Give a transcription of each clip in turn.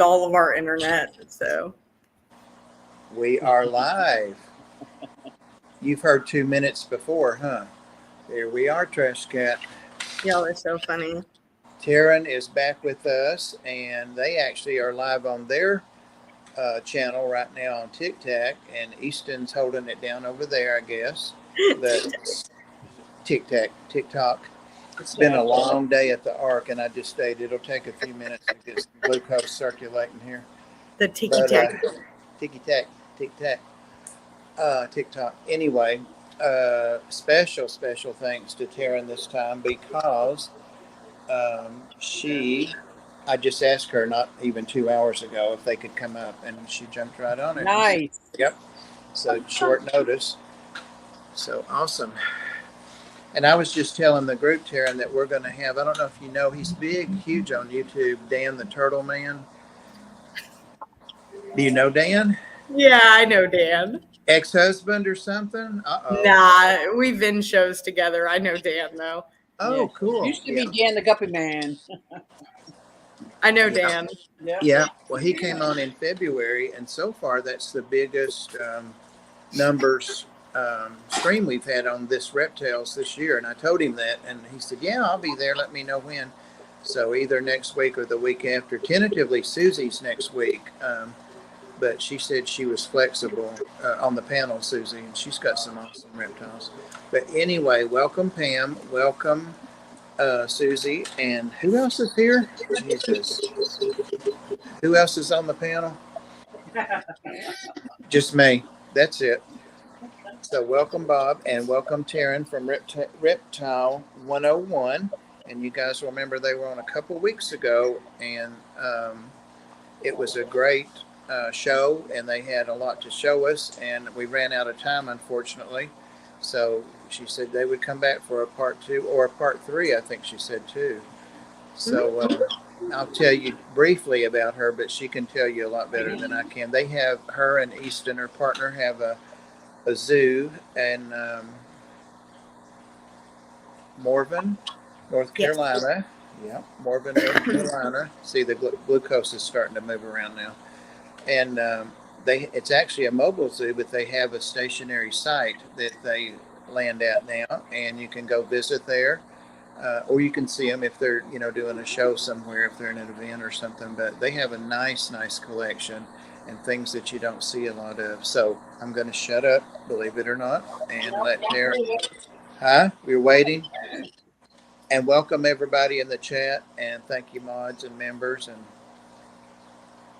all of our internet. So we are live. You've heard 2 minutes before, huh? There we are, Trash Cat. y'all are so funny. Taryn is back with us, and they actually are live on their channel right now on TikTok, and Easton's holding it down over there, I guess. But TikTok. It's been a long day at the Ark, and I just stayed. It'll take a few minutes to get some glucose circulating here. The ticky-tack. Ticky-tack, tic-tac, TikTok. Anyway, special thanks to Taryn this time because I just asked her not even 2 hours ago if they could come up, and she jumped right on it. Nice. Yep. So short notice. So awesome. And I was just telling the group, Taryn, that we're going to have, I don't know if you know, he's big, huge on YouTube, Dan the Turtle Man. Do you know Dan? Yeah, I know Dan. Ex-husband or something? Uh-oh. Nah, we've been shows together. I know Dan, though. Oh, yeah. Cool. Used to be Dan the Guppy Man. I know Dan. Yeah. Well, he came on in February, and so far that's the biggest numbers stream we've had on this Reptiles this year. And I told him that, and he said, yeah, I'll be there. Let me know when. So either next week or the week after. Tentatively, Susie's next week. But she said she was flexible on the panel, Susie, and she's got some awesome reptiles. But anyway, welcome, Pam. Welcome, Susie. And who else is here? Jesus. Who else is on the panel? Just me. That's it. So welcome, Bob, and welcome, Taryn from REPTILE101. And you guys will remember they were on a couple weeks ago, and it was a great show, and they had a lot to show us, and we ran out of time, unfortunately. So she said they would come back for a part 2 or a part 3, I think she said too. So I'll tell you briefly about her, but she can tell you a lot better than I can. They have, her and Easton, her partner, have a zoo in Morven, North Carolina. Yeah, Morven, North Carolina. See, the glucose is starting to move around now. And it's actually a mobile zoo, but they have a stationary site that they land at now, and you can go visit there, or you can see them if they're doing a show somewhere, if they're in an event or something. But they have a nice collection and things that you don't see a lot of. So I'm going to shut up, believe it or not, and let Taryn. Huh? We're waiting. And welcome everybody in the chat, and thank you mods and members, and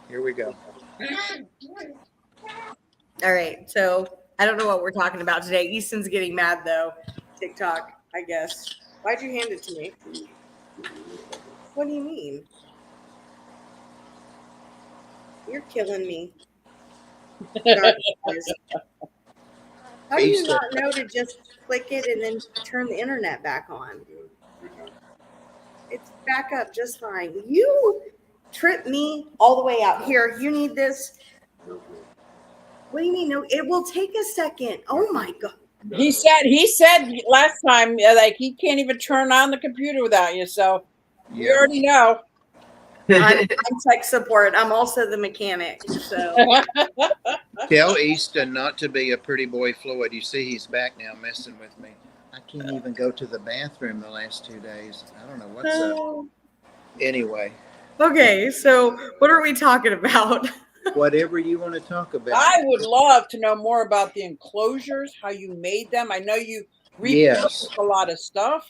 here we go. All right, so I don't know what we're talking about today. Easton's getting mad though. TikTok, I guess. Why'd you hand it to me? What do you mean? You're killing me. How do you not know to just click it and then turn the internet back on? It's back up just fine. You trip me all the way out here. You need this. What do you mean? No, it will take a second. Oh my God. He said last time, like, he can't even turn on the computer without you. So you already know. I'm tech support. I'm also the mechanic. So tell Easton not to be a pretty boy Floyd. You see, he's back now messing with me. I can't even go to the bathroom the last 2 days. I don't know what's up. Anyway. Okay, so what are we talking about? Whatever you want to talk about. I would love to know more about the enclosures, how you made them. I know you repurposed a lot of stuff.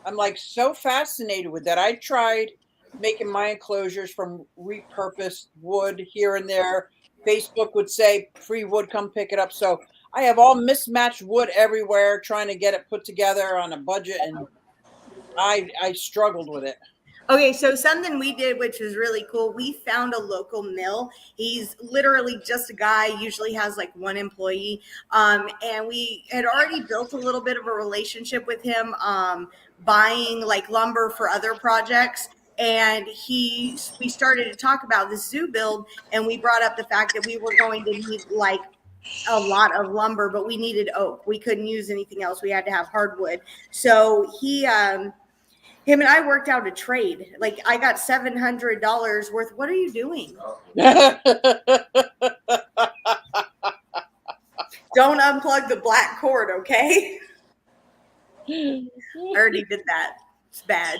I'm like so fascinated with that. I tried making my enclosures from repurposed wood here and there. Facebook would say free wood, come pick it up. So I have all mismatched wood everywhere, trying to get it put together on a budget, and I struggled with it. Okay, so something we did, which was really cool, we found a local mill. He's literally just a guy, usually has like one employee. And we had already built a little bit of a relationship with him, buying like lumber for other projects. And we started to talk about this zoo build, and we brought up the fact that we were going to need like a lot of lumber, but we needed oak. We couldn't use anything else. We had to have hardwood. So Him and I worked out a trade. Like I got $700 worth. What are you doing? Don't unplug the black cord, okay? I already did that. It's bad.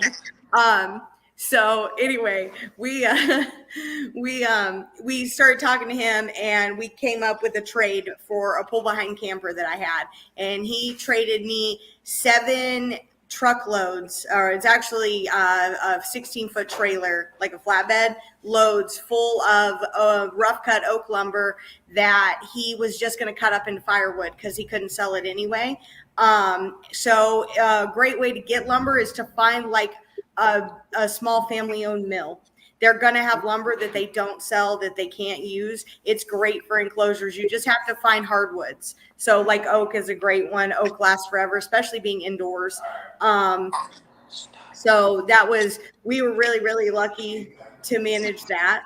So anyway, we we started talking to him, and we came up with a trade for a pull behind camper that I had, and he traded me 7 truckloads, or it's actually a 16-foot trailer, like a flatbed, loads full of rough cut oak lumber that he was just going to cut up into firewood because he couldn't sell it anyway. So a great way to get lumber is to find like a small family owned mill. They're going to have lumber that they don't sell, that they can't use. It's great for enclosures. You just have to find hardwoods. So like oak is a great one. Oak lasts forever, especially being indoors. So that was, we were really, really lucky to manage that.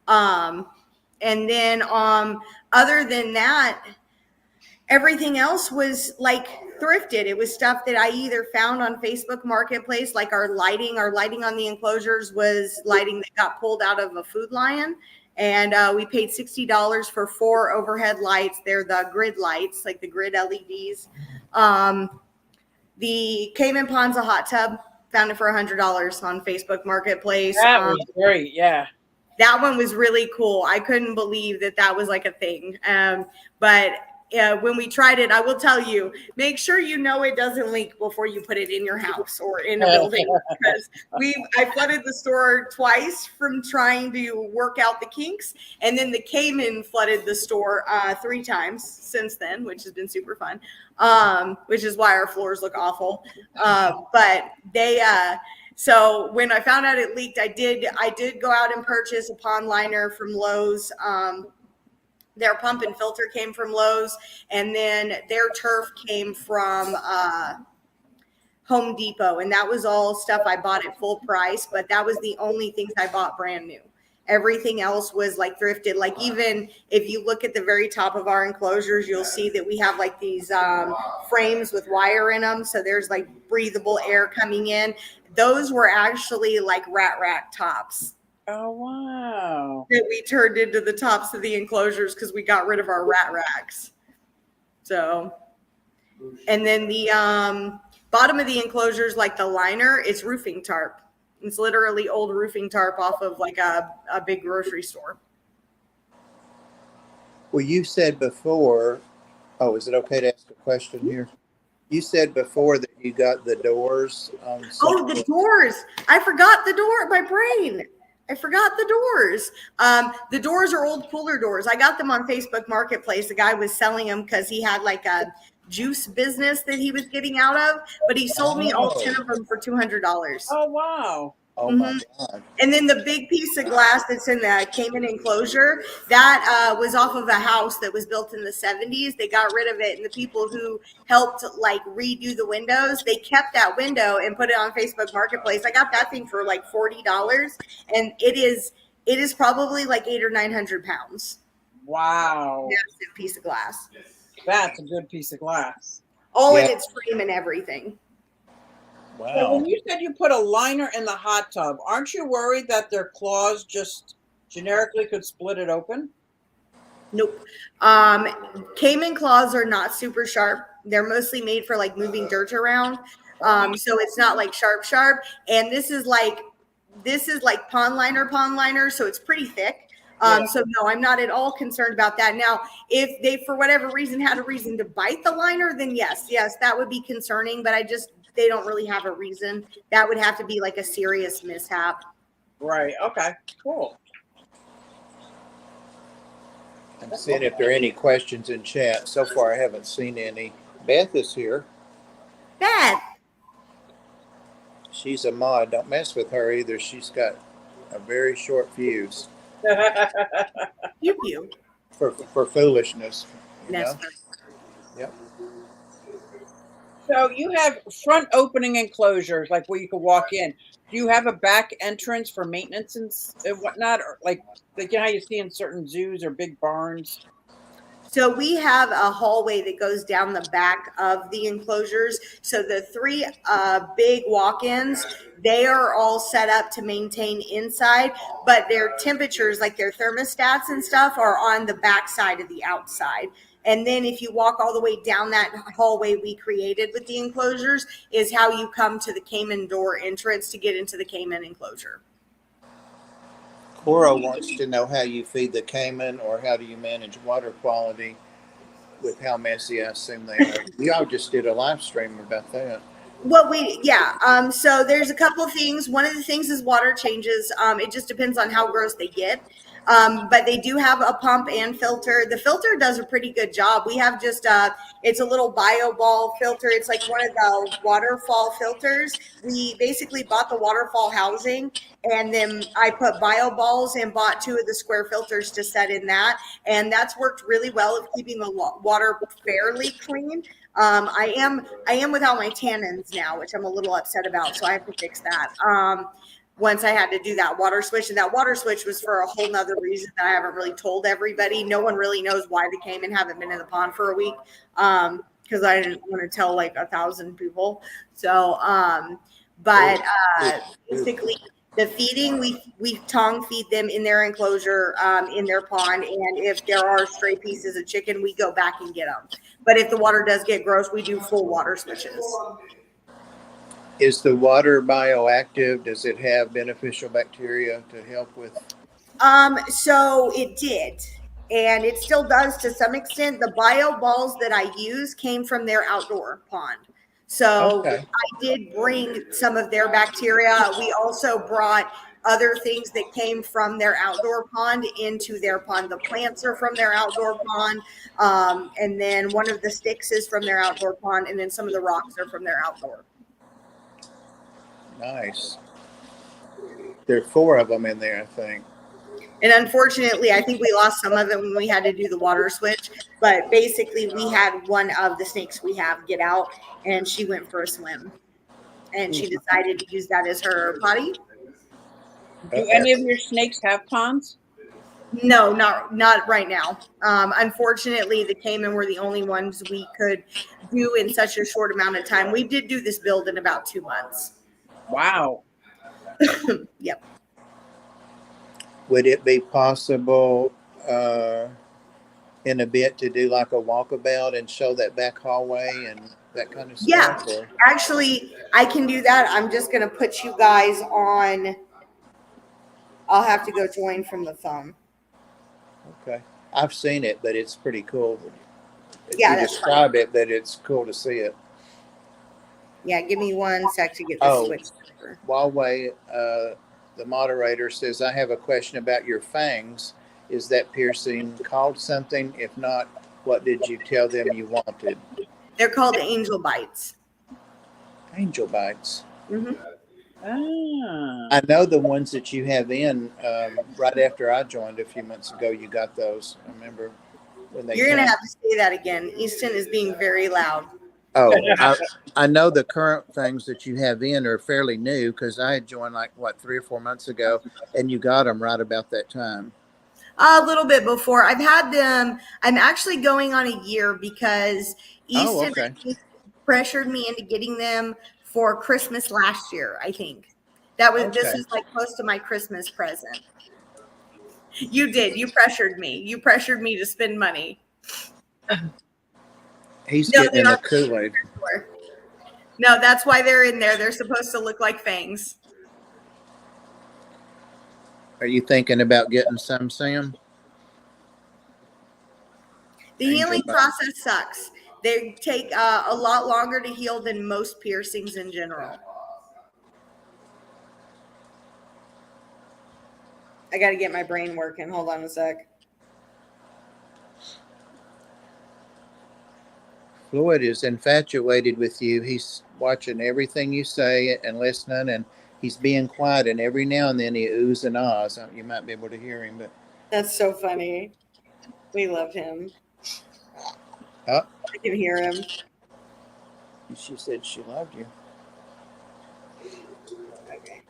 And then other than that, everything else was like thrifted. It was stuff that I either found on Facebook Marketplace, like our lighting on the enclosures was lighting that got pulled out of a Food Lion. And we paid $60 for 4 overhead lights. They're the grid lights, like the grid LEDs. The Cayman Ponza hot tub, found it for $100 on Facebook Marketplace. That was great. Yeah. That one was really cool. I couldn't believe that was like a thing. But when we tried it, I will tell you, make sure you know it doesn't leak before you put it in your house or in a building, because I flooded the store twice from trying to work out the kinks, and then the Cayman flooded the store 3 times since then, which has been super fun. Which is why our floors look awful. But they so when I found out it leaked, I did go out and purchase a pond liner from Lowe's. Their pump and filter came from Lowe's, and then their turf came from Home Depot. And that was all stuff I bought at full price, but that was the only things I bought brand new. Everything else was like thrifted. Like even if you look at the very top of our enclosures, you'll see that we have like these frames with wire in them. So there's like breathable air coming in. Those were actually like rat rack tops. Oh, wow. That we turned into the tops of the enclosures because we got rid of our rat racks. So, and then the bottom of the enclosures, like the liner, it's roofing tarp. It's literally old roofing tarp off of like a big grocery store. Well, you said before, oh, is it okay to ask a question here? You said before that you got the doors. Oh, the doors. I forgot the door. My brain. I forgot the doors. The doors are old cooler doors. I got them on Facebook Marketplace. The guy was selling them because he had like a juice business that he was getting out of, but he sold me all 10 of them for $200. Oh, wow. Oh my God. And then the big piece of glass that's in the Cayman enclosure, that was off of a house that was built in the 70s. They got rid of it, and the people who helped like redo the windows, they kept that window and put it on Facebook Marketplace. I got that thing for like $40, and it is probably like 800 or 900 pounds. Wow. Massive piece of glass. That's a good piece of glass. All in its frame and everything. Wow. So when you said you put a liner in the hot tub, aren't you worried that their claws just generically could split it open? Nope. Cayman claws are not super sharp. They're mostly made for like moving dirt around. So it's not like sharp. And this is like pond liner. So it's pretty thick. So no, I'm not at all concerned about that. Now, if they, for whatever reason, had a reason to bite the liner, then yes, that would be concerning, but they don't really have a reason. That would have to be like a serious mishap. Right. Okay, cool. I'm seeing if there are any questions in chat. So far, I haven't seen any. Beth is here. Beth. She's a mod. Don't mess with her either. She's got a very short fuse. You. For foolishness. You know? Yep. So you have front opening enclosures, like where you can walk in. Do you have a back entrance for maintenance and whatnot, or like you know how you see in certain zoos or big barns? So we have a hallway that goes down the back of the enclosures. So the three big walk-ins, they are all set up to maintain inside, but their temperatures, like their thermostats and stuff, are on the back side of the outside. And then if you walk all the way down that hallway we created with the enclosures is how you come to the Cayman door entrance to get into the Cayman enclosure. Cora wants to know how you feed the caiman, or how do you manage water quality with how messy I assume they are. Y'all just did a live stream about that. So there's a couple of things. One of the things is water changes. It just depends on how gross they get. But they do have a pump and filter. The filter does a pretty good job. We have just it's a little bio ball filter. It's like one of the waterfall filters. We basically bought the waterfall housing, and then I put bio balls and bought 2 of the square filters to set in that, and that's worked really well of keeping the water fairly clean. I am without my tannins now, which I'm a little upset about, so I have to fix that. Once I had to do that water switch, and that water switch was for a whole nother reason that I haven't really told everybody. No one really knows why the caiman haven't been in the pond for a week, because I didn't want to tell like 1,000 people. So, basically the feeding, we tongue feed them in their enclosure, in their pond, and if there are stray pieces of chicken, we go back and get them. But if the water does get gross, we do full water switches. Is the water bioactive? Does it have beneficial bacteria to help with? So it did, and it still does to some extent. The bio balls that I use came from their outdoor pond. So Okay. I did bring some of their bacteria. We also brought other things that came from their outdoor pond into their pond. The plants are from their outdoor pond. And then one of the sticks is from their outdoor pond. And then some of the rocks are from their outdoor. Nice. There are 4 of them in there, I think. And unfortunately, I think we lost some of it when we had to do the water switch. But basically, we had one of the snakes we have get out, and she went for a swim. And she decided to use that as her potty. Do any of your snakes have ponds? No, not right now. Unfortunately, the caiman were the only ones we could do in such a short amount of time. We did do this build in about 2 months. Wow. Yep. Would it be possible in a bit to do like a walkabout and show that back hallway and that kind of stuff? Yeah, actually, I can do that. I'm just going to put you guys on. I'll have to go join from the phone. Okay. I've seen it, but it's pretty cool. Yeah, you describe it, but it's cool to see it. Yeah, give me 1 sec to get this switched over. Huawei, the moderator says, I have a question about your fangs. Is that piercing called something? If not, what did you tell them you wanted? They're called angel bites. Angel bites. Mm-hmm. Ah. I know the ones that you have in right after I joined a few months ago, you got those. I remember when they You're going to have to say that again. Easton is being very loud. Oh, I know the current things that you have in are fairly new, because I had joined like, 3 or 4 months ago, and you got them right about that time. A little bit before. I've had them. I'm actually going on a year because Easton pressured me into getting them for Christmas last year, I think. This was like close to my Christmas present. You did. You pressured me. You pressured me to spend money. He's getting in the Kool-Aid. No, that's why they're in there. They're supposed to look like fangs. Are you thinking about getting some, Sam? The healing process sucks. They take a lot longer to heal than most piercings in general. I got to get my brain working. Hold on a sec. Floyd is infatuated with you. He's watching everything you say and listening, and he's being quiet, and every now and then he oohs and ahs. You might be able to hear him, but that's so funny. We love him. Oh, I can hear him. She said she loved you. Okay.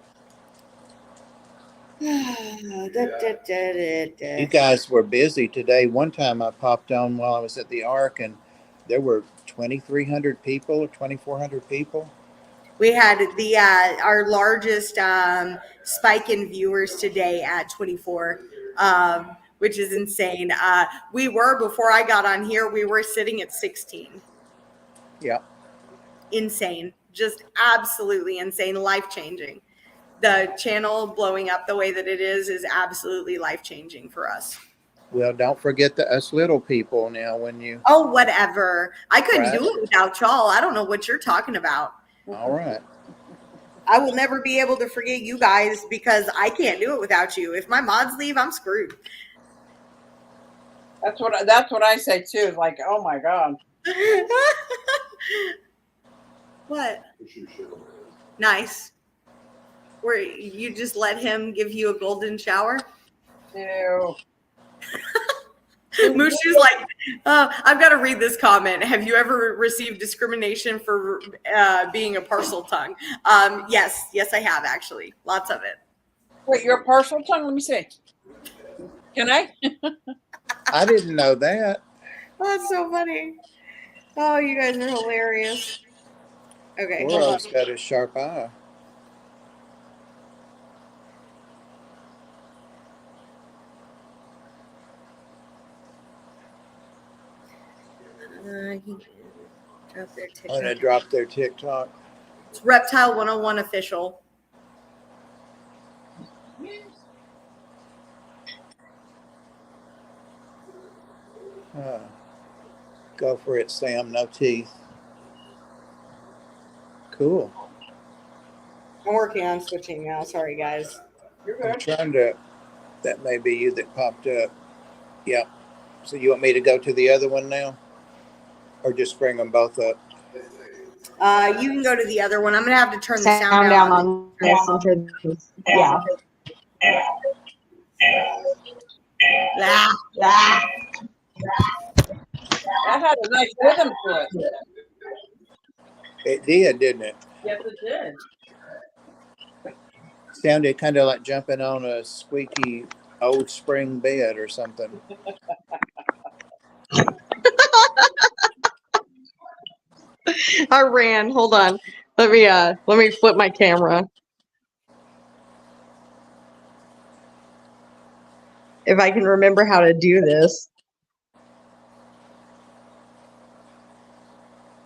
You guys were busy today. One time I popped on while I was at the Ark, and there were 2,300 people or 2,400 people. We had the our largest spike in viewers today at 24, which is insane. We were, before I got on here, we were sitting at 16. Yeah. Insane. Just absolutely insane. Life changing. The channel blowing up the way that it is absolutely life changing for us. Well, don't forget us little people now when you. Oh, whatever. I couldn't Right. do it without y'all. I don't know what you're talking about. All right. I will never be able to forget you guys because I can't do it without you. If my mods leave, I'm screwed. That's what I say too. Like, oh my God. What? Nice. Where you just let him give you a golden shower? Ew. Mushu's like, I've got to read this comment. Have you ever received discrimination for being a parcel tongue? Yes, I have actually. Lots of it. Wait, you're a partial tongue? Let me see. Can I? I didn't know that. Oh, that's so funny. Oh, you guys are hilarious. Okay, hold on. Toro's got a sharp eye. Drop their TikTok. I'm gonna drop their TikTok. It's REPTILE101 official. Go for it, Sam. No teeth. Cool. I'm working on switching now. Sorry, guys. You're good. I'm trying to. That may be you that popped up. Yep. So you want me to go to the other one now, or just bring them both up? You can go to the other one. I'm gonna have to turn the sound down on this. Yeah. That had a nice rhythm to it. It did, didn't it? Yes, it did. Sounded kind of like jumping on a squeaky old spring bed or something. I ran. Hold on. Let me flip my camera. If I can remember how to do this.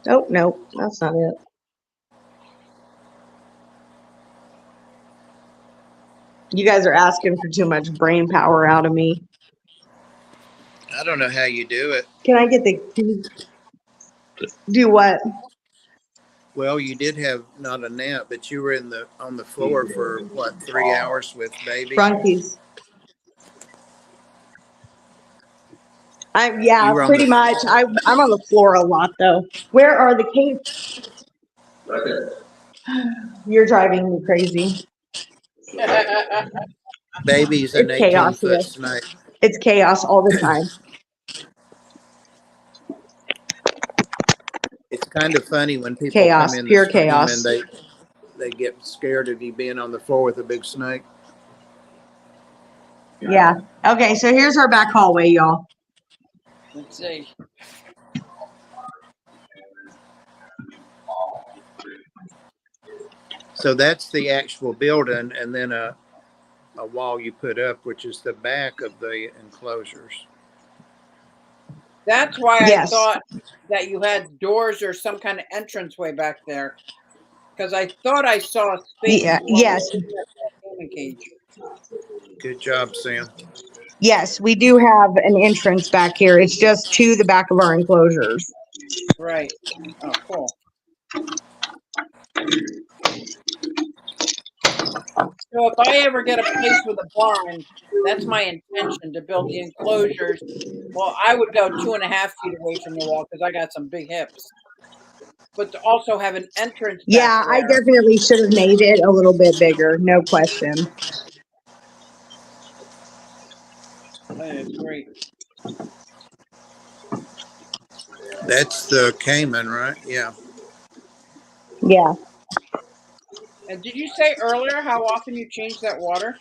Oh, no, that's not it. You guys are asking for too much brain power out of me. I don't know how you do it. Can I get do what? Well, you did have not a nap, but you were on the floor for what, 3 hours with baby? Frunkies. You were on Pretty much. I'm on the floor a lot though. Where are the caves? Right there. You're driving me crazy. Baby's an It's chaos 18-foot here. snake. It's chaos all the time. It's kind of funny when people Chaos, come in pure the stream chaos. and they get scared of you being on the floor with a big snake. Yeah. Okay, so here's our back hallway, y'all. Let's see. So that's the actual building, and then a wall you put up, which is the back of the enclosures. That's why Yes. I thought that you had doors or some kind of entranceway back there. Because I thought I saw a space. Yeah. Yes. Good job, Sam. Yes, we do have an entrance back here. It's just to the back of our enclosures. Right. Oh, cool. So if I ever get a place with a barn, that's my intention, to build the enclosures. Well, I would go 2.5 feet away from the wall because I got some big hips. But to also have an entrance. Yeah, I definitely should have made it a little bit bigger, no question. That is great. That's the Cayman, right? Yeah. Yeah. And did you say earlier how often you change that water?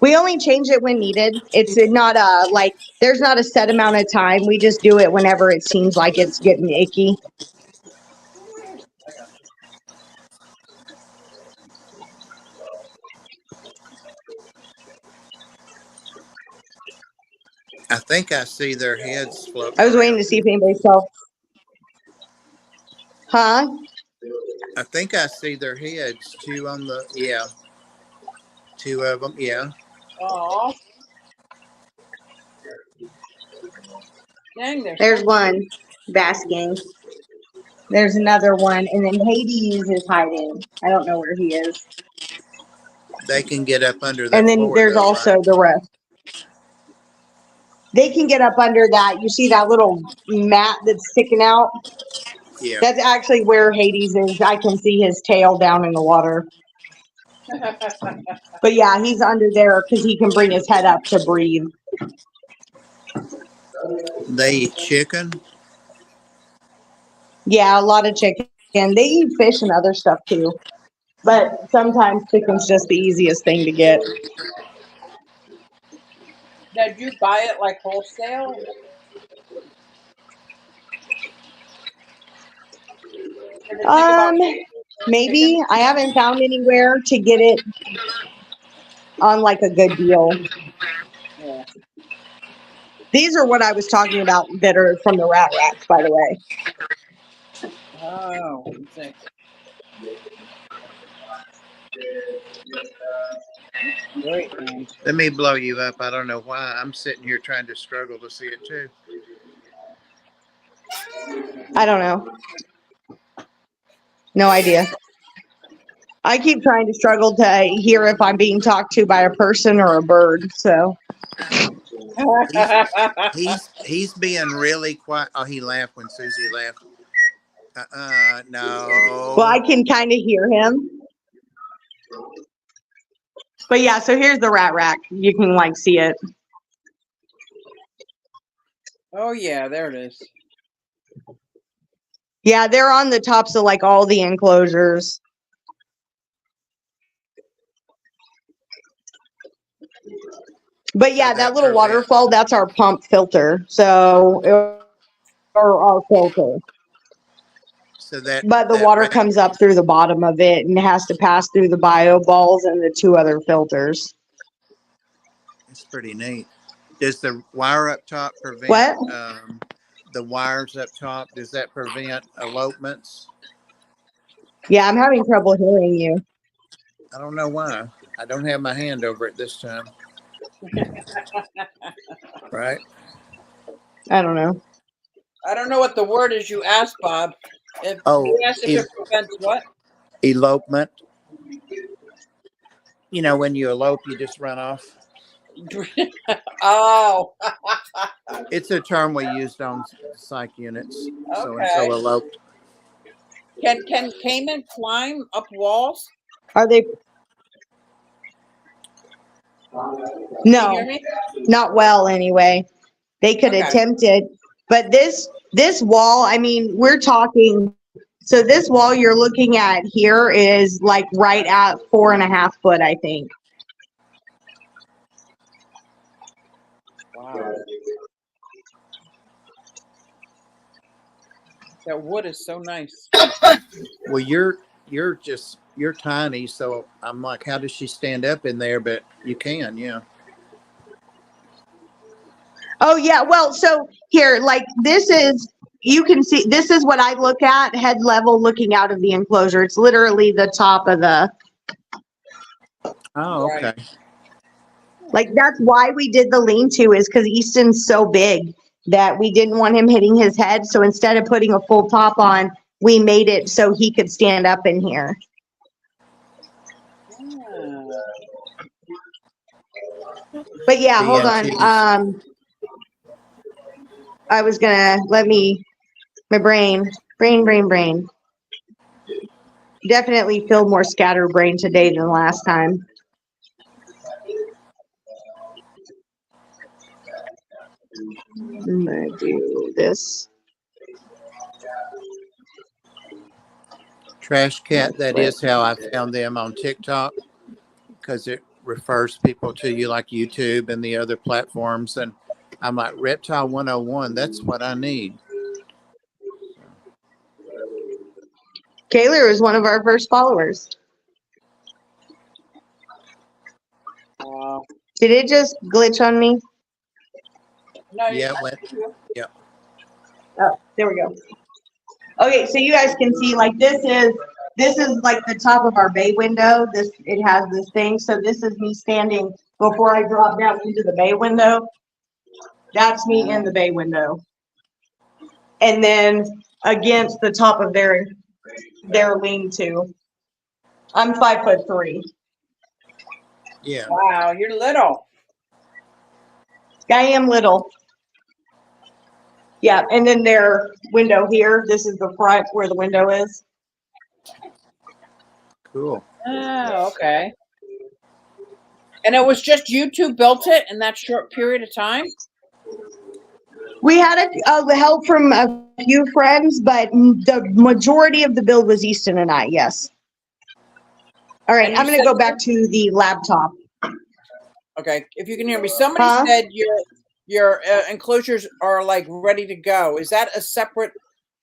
We only change it when needed. It's not like there's not a set amount of time. We just do it whenever it seems like it's getting icky. I think I see their heads floating I was waiting around. to see if anybody saw. Huh? I think I see their heads. Two on the, yeah. Two of them, yeah. Oh, dang, There's one basking. There's another one, and then Hades is hiding. I don't know where he is. They can get up under And that then floor there's though, also right? the rest. They can get up under that. You see that little mat that's sticking out? Yeah. That's actually where Hades is. I can see his tail down in the water. But yeah, he's under there because he can bring his head up to breathe. They eat chicken. Yeah, a lot of chicken. They eat fish and other stuff too. But sometimes chicken's just the easiest thing to get. Did you buy it like wholesale? Or the thing about Maybe. chicken? I haven't found anywhere to get it on like a good deal. Yeah. These are what I was talking about that are from the rat racks, by the way. Oh, let's see. Great, man. Let me blow you up. I don't know why. I'm sitting here trying to struggle to see it too. I don't know. No idea. I keep trying to struggle to hear if I'm being talked to by a person or a bird. So, He's being really quiet. Oh, he laughed when Susie laughed. well, I No. can kind of hear him. But yeah, so here's the rat rack. You can like see it. Oh yeah, there it is. Yeah, they're on the tops of like all the enclosures. But yeah, So that that little prevent. waterfall, that's our pump filter. So, or our filter. So that But the that water rat comes up through the bottom of it and has to pass through the bio balls and the two other filters. is pretty neat. Does the wire up top prevent What? the wires up top? Does that prevent elopements? Yeah, I'm having trouble hearing you. I don't know why. I don't have my hand over it this time. Right? I don't know. I don't know what the word is you asked, Bob. If Oh, you asked if it prevents what? elopement. You know, when you elope, you just run off. Oh, It's a term we used on psych units. So and so okay. eloped. Can caiman climb up walls? Are they? Can you No, hear me? not well anyway. They could Okay. attempt it, but this wall, I mean, we're talking. So this wall you're looking at here is like right at 4.5 foot, I think. Wow. That wood is so nice. Well, you're tiny, so I'm like, how does she stand up in there? But you can, yeah. Oh yeah, well, so here, like this is, you can see, this is what I look at, head level looking out of the enclosure. It's literally the top of the, Oh, Right. okay. like that's why we did the lean-to, is because Easton's so big that we didn't want him hitting his head. So instead of putting a full top on, we made it so he could stand up in here. Yeah. But yeah, The hold EMTs. on. I was gonna, my brain. Definitely feel more scatterbrained today than last time. I'm gonna do this. Trash Cat, that is how I found them on TikTok, because it refers people to you, like YouTube and the other platforms. And I'm like, Reptile 101, that's what I need. Kayla is one of our first followers. Wow. Did it just glitch on me? No, Yeah, it went, yeah. Oh, there we go. Okay, so you guys can see, like, this is like the top of our bay window. It has this thing. So this is me standing before I drop down into the bay window. That's me in the bay window. And then against the top of their lean-to. I'm 5'3". Yeah. wow, you're little. I am little. Yeah, and then their window here. This is the front where the window is. Cool. Oh, okay. And it was just you two built it in that short period of time? We had the help from a few friends, but the majority of the build was Easton and I, yes. All right, And I'm you going to said- go back to the laptop. Okay, if you can hear me. Somebody Huh? said your enclosures are like ready to go. Is that a separate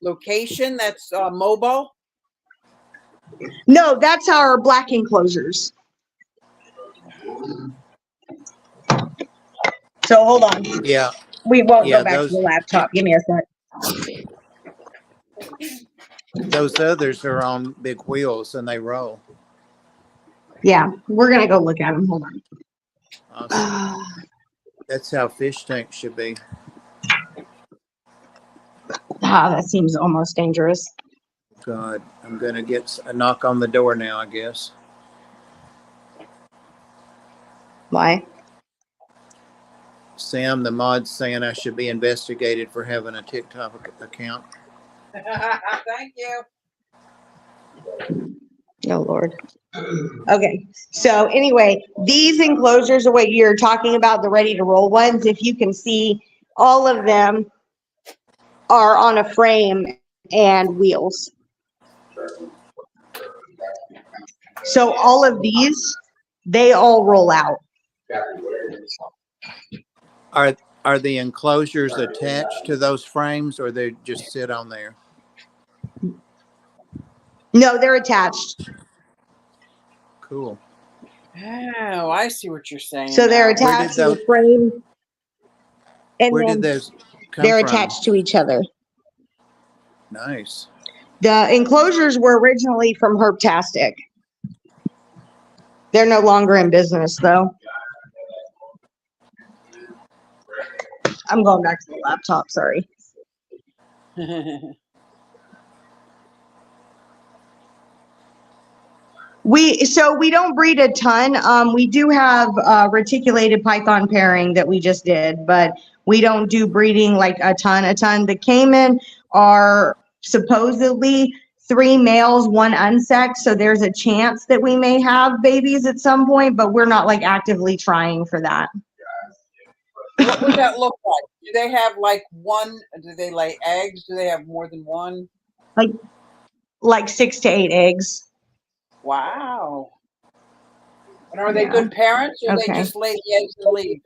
location that's mobile? No, that's our black enclosures. So hold on. Yeah. We won't Yeah, go back to the laptop. Give me a sec. those others are on big wheels and they roll. Yeah, we're going to go look at them. Hold on. Awesome. That's how fish tanks should be. That seems almost dangerous. God, I'm going to get a knock on the door now, I guess. Why? Sam, the mod's saying I should be investigated for having a TikTok account. Thank you. Oh, Lord. Okay, so anyway, these enclosures are what you're talking about, the ready to roll ones. If you can see, all of them are on a frame and wheels. So all of these, they all roll out. Are the enclosures attached to those frames, or they just sit on there? No, they're attached. Cool. Oh, I see what you're saying. So they're now. attached to the frame, and Where then did those come they're from? attached to each other. Nice. The enclosures were originally from Herptastic. They're no longer in business, though. I'm going back to the laptop, sorry. We don't breed a ton. We do have reticulated python pairing that we just did, but we don't do breeding like a ton. The Cayman are supposedly 3 males, 1 unsexed, so there's a chance that we may have babies at some point, but we're not like actively trying for that. What would that look like? Do they have like one? Do they lay eggs? Do they have more than one? Like 6 to 8 eggs. Wow. And are they Yeah. good parents, or Okay. they just lay the eggs and leave?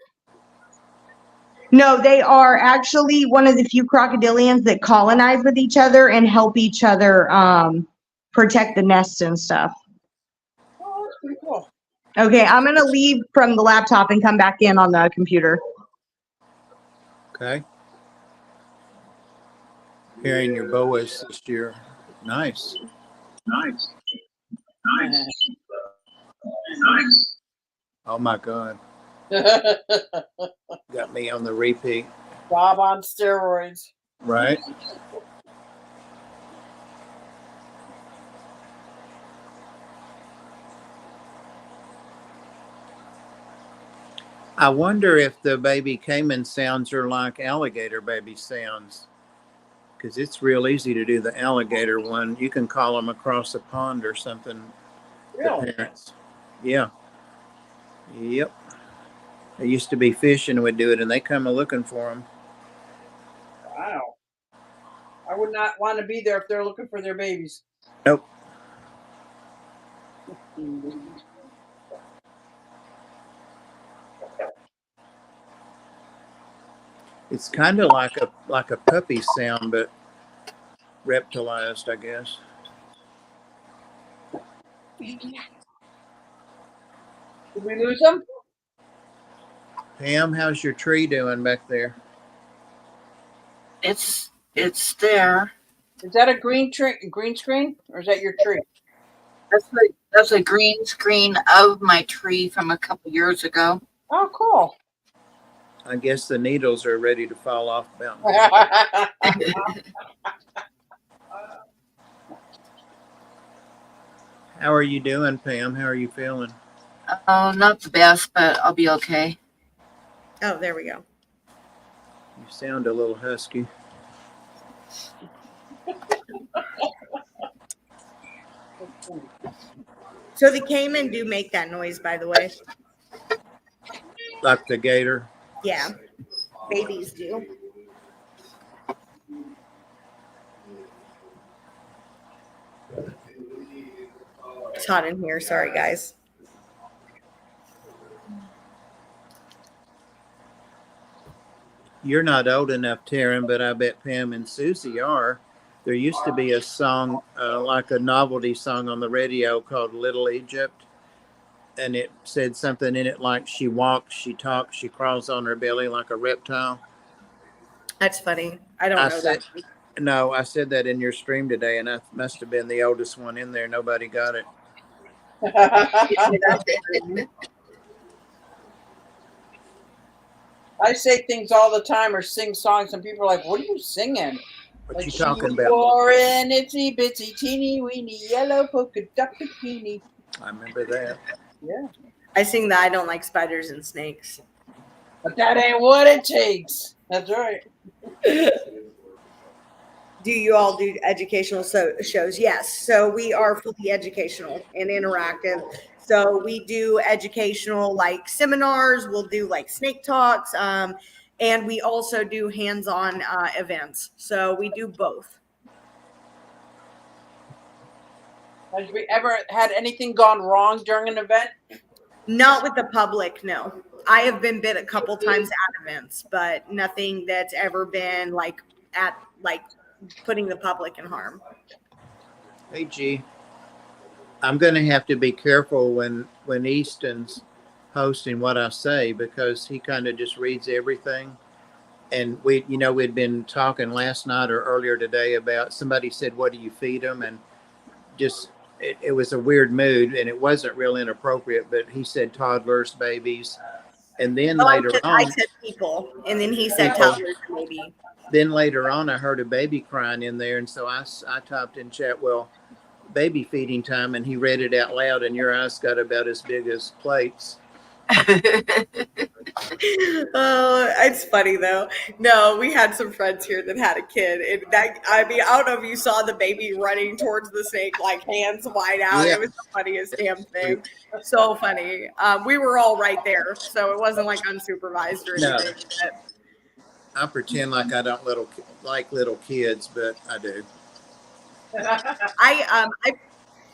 No, they are actually one of the few crocodilians that colonize with each other and help each other protect the nests and stuff. Oh, that's pretty cool. Okay, I'm going to leave from the laptop and come back in on the computer. Okay. Hearing your boas this year. Nice. Nice. Oh my God. Got me on the repeat. Bob on steroids. Right? I wonder if the baby caiman sounds are like alligator baby sounds. Because it's real easy to do the alligator one. You can call them across a pond or something. Really? The parents. Yeah. Yep. They used to be fishing and would do it, and they come a looking for them. Wow. I would not want to be there if they're looking for their babies. Nope. It's kind of like a puppy sound, but reptilized, I guess. Did we lose them? Pam, how's your tree doing back there? It's there. Is that a green screen, or is that your tree? That's a green screen of my tree from a couple years ago. Oh, cool. I guess the needles are ready to fall off about now. How are you doing, Pam? How are you feeling? Oh, not the best, but I'll be okay. Oh, there we go. You sound a little husky. So the caiman do make that noise, by the way. Like the gator? Yeah, babies do. It's hot in here. Sorry, guys. You're not old enough, Taryn, but I bet Pam and Susie are. There used to be a song, like a novelty song on the radio called Little Egypt. And it said something in it like she walks, she talks, she crawls on her belly like a reptile. That's funny. I don't know that. No, I said that in your stream today, and I must have been the oldest one in there. Nobody got it. I say things all the time or sing songs, and people are like, "What are you singing?" What Like, you she talking was about? born in itsy bitsy teeny weeny yellow polka dot bikini. I remember that. Yeah, I sing that I don't like spiders and snakes. but that ain't what it takes. That's right. Do you all do educational shows? Yes. So we are fully educational and interactive. So we do educational like seminars. We'll do like snake talks. And we also do hands-on events. So we do both. Have we ever had anything gone wrong during an event? Not with the public, no. I have been bit a couple times at events, but nothing that's ever been like at like putting the public in harm. Hey, G, I'm going to have to be careful when Easton's hosting what I say, because he kind of just reads everything. And we'd been talking last night or earlier today about, somebody said, "What do you feed them?" And just, it was a weird mood, and it wasn't real inappropriate, but he said toddlers, babies. And then later on, I said people, and then he said people. toddlers, maybe. Then later on, I heard a baby crying in there. And so I typed in chat, "Well, baby feeding time," and he read it out loud, and your eyes got about as big as plates. Oh, it's funny though. No, we had some friends here that had a kid, and I don't know if you saw the baby running towards the snake, like hands wide out. Yeah. It was the funniest damn thing. So funny. We were all right there, so it wasn't like unsupervised or No. anything. But I pretend like I don't like little kids, but I do.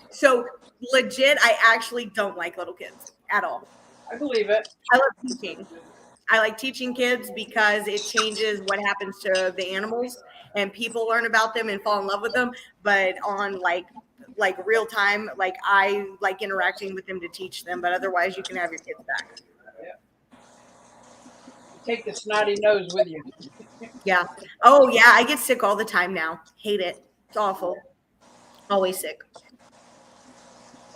So legit, I actually don't like little kids at all. I believe it. I love teaching. I like teaching kids because it changes what happens to the animals, and people learn about them and fall in love with them. But on like real time, like I like interacting with them to teach them. But otherwise, you can have your kids back. Take the snotty nose with you. Yeah. Oh yeah, I get sick all the time now. Hate it. It's awful. Always sick.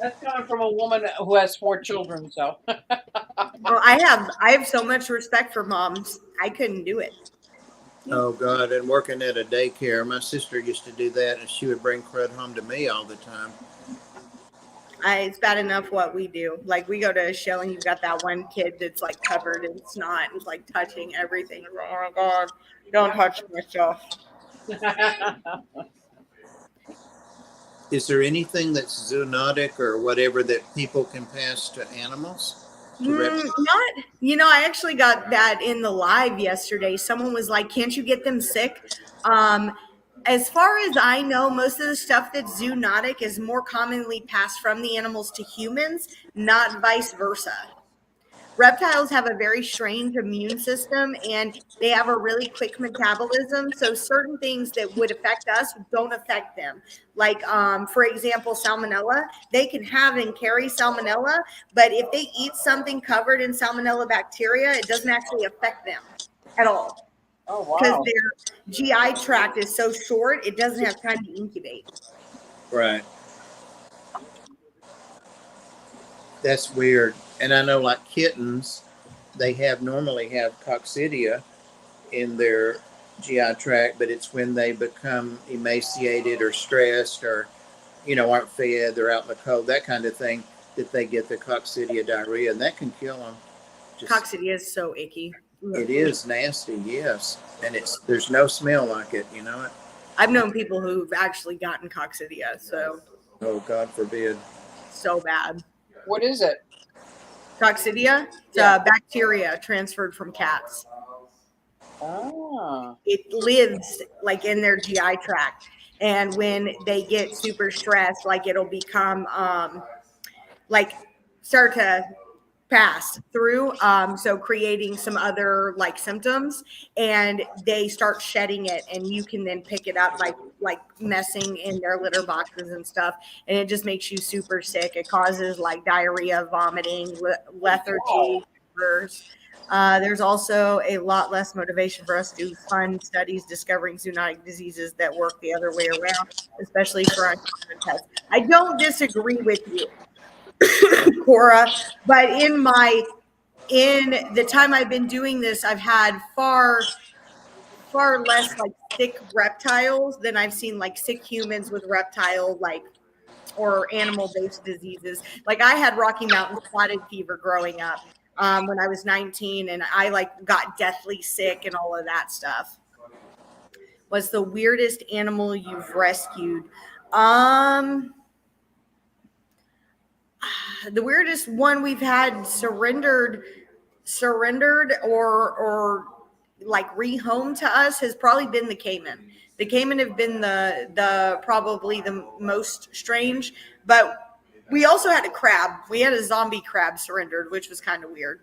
That's coming from a woman who has 4 children, so. Well, I have so much respect for moms. I couldn't do it. Oh God! And working at a daycare, my sister used to do that, and she would bring crud home to me all the time. It's bad enough what we do. Like we go to a show and you've got that one kid that's like covered in snot and like touching everything. Oh my God, don't touch my stuff. Is there anything that's zoonotic or whatever that people can pass to animals? Not, I actually got that in the live yesterday. Someone was like, "Can't you get them sick?" As far as I know, most of the stuff that's zoonotic is more commonly passed from the animals to humans, not vice versa. reptiles have a very strange immune system and they have a really quick metabolism. So certain things that would affect us don't affect them. Like, for example, salmonella, they can have and carry salmonella, but if they eat something covered in salmonella bacteria, it doesn't actually affect them at all. Oh, Because wow. their GI tract is so short, it doesn't have time to incubate. Right. That's weird. And I know, like kittens, they normally have coccidia in their GI tract, but it's when they become emaciated or stressed or, aren't fed, they're out in the cold, that kind of thing, that they get the coccidia diarrhea, and that can kill them. Coccidia is so icky. It is nasty, yes. And there's no smell like it, you know it? I've known people who've actually gotten coccidia, so. Oh, God forbid. So bad. What is it? Coccidia? It's Yeah. bacteria transferred from cats. Ah. It lives like in their GI tract. And when they get super stressed, like it'll become like start to pass through, so creating some other like symptoms, and they start shedding it, and you can then pick it up by like messing in their litter boxes and stuff, and it just makes you super sick. It causes like diarrhea, vomiting, lethargy. There's also a lot less motivation for us to do fun studies discovering zoonotic diseases that work the other way around, especially for uncommon pests. I don't disagree with you, Cora, but in the time I've been doing this, I've had far less like sick reptiles than I've seen like sick humans with reptile like or animal based diseases. Like I had Rocky Mountain spotted fever growing up when I was 19, and I like got deathly sick and all of that stuff. What's the weirdest animal you've rescued? The weirdest one we've had surrendered or like rehomed to us has probably been the caiman. The caiman have been the probably the most strange, but we also had a crab. We had a zombie crab surrendered, which was kind of weird.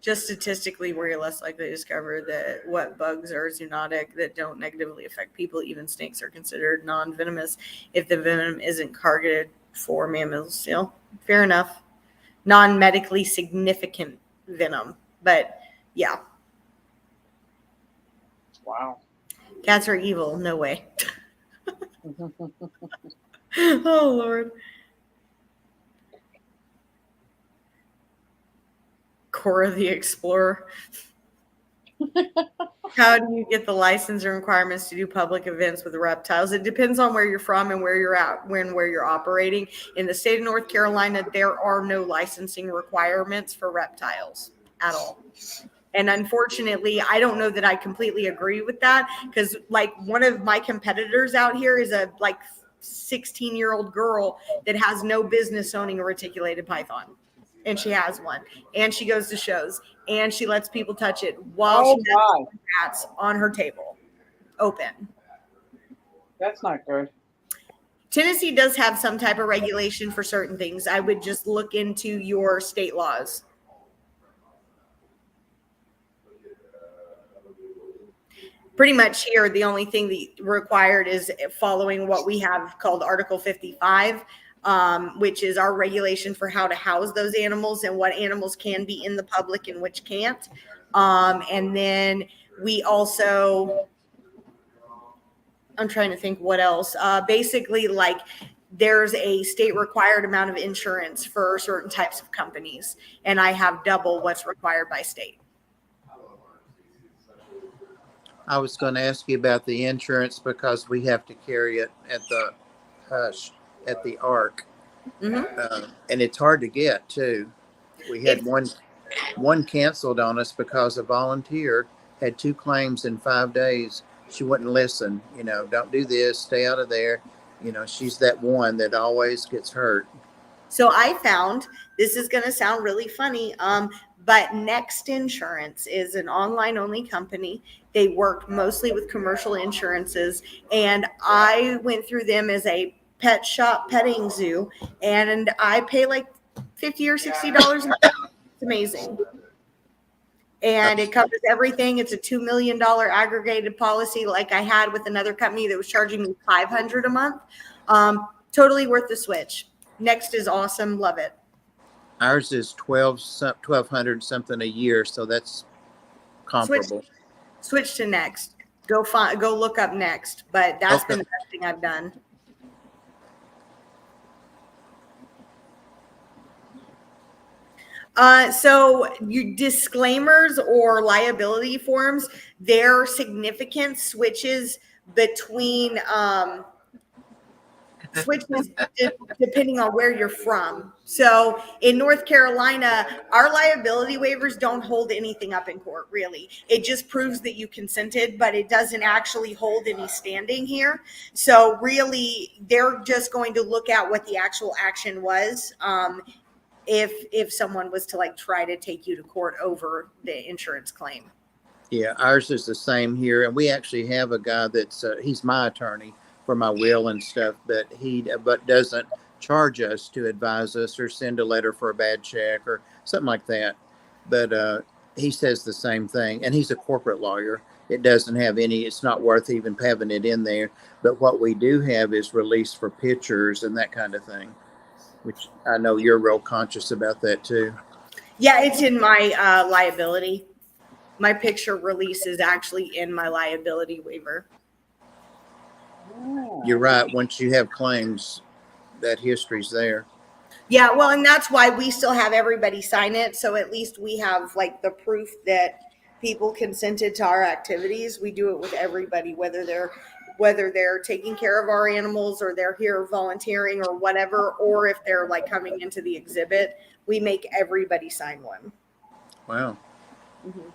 Just statistically, we're less likely to discover that what bugs are zoonotic that don't negatively affect people. Even snakes are considered non-venomous if the venom isn't targeted for mammals. Fair enough. Non-medically significant venom, but yeah. Wow. Cats are evil. No way. Oh, Lord. Cora the Explorer. How do you get the license and requirements to do public events with reptiles? It depends on where you're from and where you're at, where you're operating. In the state of North Carolina, there are no licensing requirements for reptiles at all. And unfortunately, I don't know that I completely agree with that, because like one of my competitors out here is a like 16-year-old girl that has no business owning a reticulated python. And she has one, and she goes to shows, and she lets people touch it while she has cats on her table, open. That's not good. Tennessee does have some type of regulation for certain things. I would just look into your state laws. Pretty much here, the only thing that required is following what we have called Article 55. Which is our regulation for how to house those animals and what animals can be in the public and which can't. And then we also, I'm trying to think what else. Basically, like there's a state required amount of insurance for certain types of companies, and I have double what's required by state. I was going to ask you about the insurance because we have to carry it at the Hush. At the Ark, and it's hard to get too. We had one canceled on us because a volunteer had 2 claims in 5 days. She wouldn't listen. Don't do this, stay out of there. She's that one that always gets hurt. So I found, this is going to sound really funny, but Next Insurance is an online only company. They work mostly with commercial insurances, and I went through them as a pet shop petting zoo, and I pay like $50 or $60 a month. It's amazing. And it covers everything. It's a $2 million aggregated policy like I had with another company that was charging me $500 a month. Totally worth the switch. Next is awesome. Love it. Ours is 1,200 something a year, so that's comparable. Switch to Next. Go look up Next. But that's been the best thing I've done. So your disclaimers or liability forms, their significance switches between depending on where you're from. So in North Carolina, our liability waivers don't hold anything up in court, really. It just proves that you consented, but it doesn't actually hold any standing here. So really, they're just going to look at what the actual action was. If someone was to like try to take you to court over the insurance claim. Yeah, ours is the same here, and we actually have a guy that's he's my attorney for my will and stuff, but he doesn't charge us to advise us or send a letter for a bad check or something like that. But he says the same thing, and he's a corporate lawyer. It doesn't have any. It's not worth even having it in there. But what we do have is release for pictures and that kind of thing, which I know you're real conscious about that too. Yeah, it's in my liability. My picture release is actually in my liability waiver. You're right. Once you have claims, that history's there. Yeah, well, and that's why we still have everybody sign it. So at least we have like the proof that people consented to our activities. We do it with everybody, whether they're taking care of our animals or they're here volunteering or whatever, or if they're like coming into the exhibit, we make everybody sign one. Wow. Mm-hmm.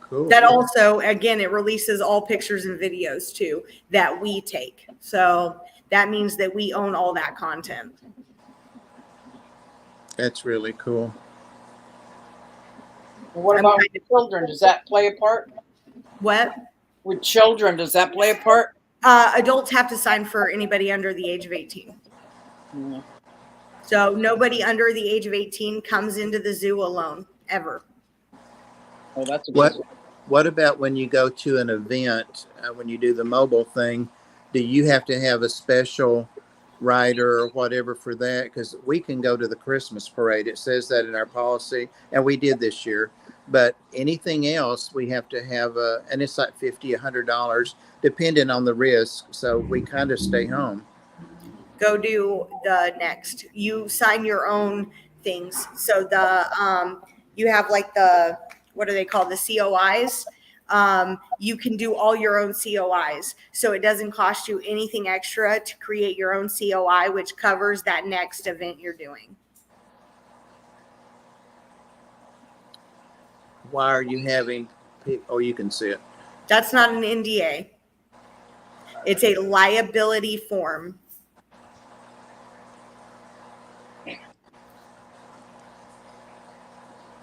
Cool. That also, again, it releases all pictures and videos too that we take. So that means that we own all that content. That's really cool. What about with children? Does that play a part? What? With children, does that play a part? Adults have to sign for anybody under the age of 18. Mm-hmm. So nobody under the age of 18 comes into the zoo alone, ever. Oh, that's a good one. What about when you go to an event, when you do the mobile thing, do you have to have a special rider or whatever for that? Because we can go to the Christmas parade. It says that in our policy, and we did this year. But anything else, we have to have and it's like $50, $100, depending on the risk. So we kind of stay home. Go do the Next. You sign your own things. So you have like what are they called? The COIs. You can do all your own COIs. So it doesn't cost you anything extra to create your own COI, which covers that next event you're doing. Why are you having oh, you can see it. That's not an NDA. It's a liability form.